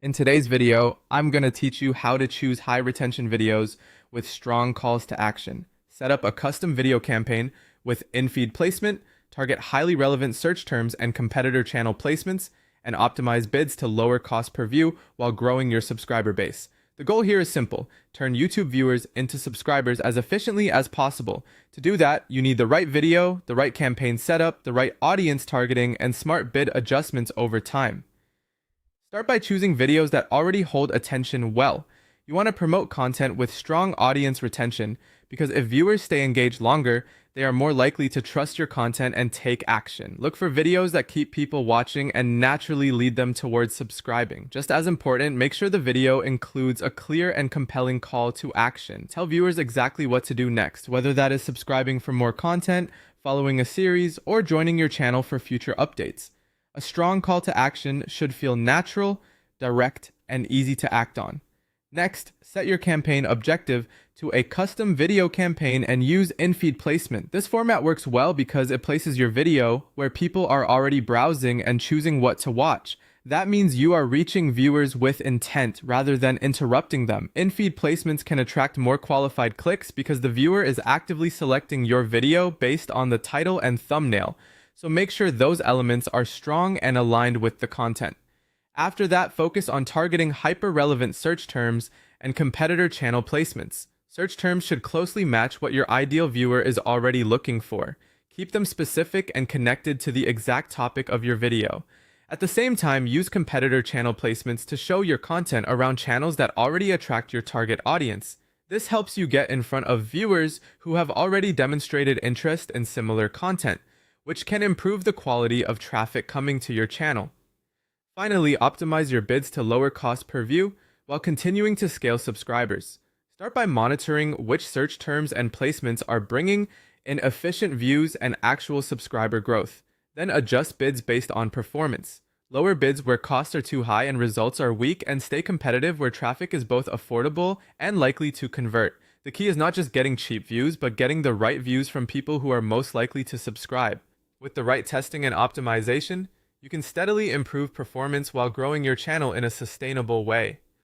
In today's video, I'm going to teach you how to choose high retention videos with strong calls to action. Set up a custom video campaign with in-feed placement, target highly relevant search terms and competitor channel placements, and optimize bids to lower cost per view while growing your subscriber base. The goal here is simple: turn YouTube viewers into subscribers as efficiently as possible. To do that, you need the right video, the right campaign setup, the right audience targeting, and smart bid adjustments over time. Start by choosing videos that already hold attention well. You want to promote content with strong audience retention because if viewers stay engaged longer, they are more likely to trust your content and take action. Look for videos that keep people watching and naturally lead them towards subscribing. Just as important, make sure the video includes a clear and compelling call to action. Tell viewers exactly what to do next, whether that is subscribing for more content, following a series, or joining your channel for future updates. A strong call to action should feel natural, direct, and easy to act on. Next, set your campaign objective to a custom video campaign and use in-feed placement. This format works well because it places your video where people are already browsing and choosing what to watch. That means you are reaching viewers with intent rather than interrupting them. In-feed placements can attract more qualified clicks because the viewer is actively selecting your video based on the title and thumbnail. So make sure those elements are strong and aligned with the content. After that, focus on targeting hyper-relevant search terms and competitor channel placements. Search terms should closely match what your ideal viewer is already looking for. Keep them specific and connected to the exact topic of your video. At the same time, use competitor channel placements to show your content around channels that already attract your target audience. This helps you get in front of viewers who have already demonstrated interest in similar content, which can improve the quality of traffic coming to your channel. Finally, optimize your bids to lower cost per view while continuing to scale subscribers. Start by monitoring which search terms and placements are bringing in efficient views and actual subscriber growth. Then adjust bids based on performance. Lower bids where costs are too high and results are weak, and stay competitive where traffic is both affordable and likely to convert. The key is not just getting cheap views, but getting the right views from people who are most likely to subscribe. With the right testing and optimization, you can steadily improve performance while growing your channel in a sustainable way.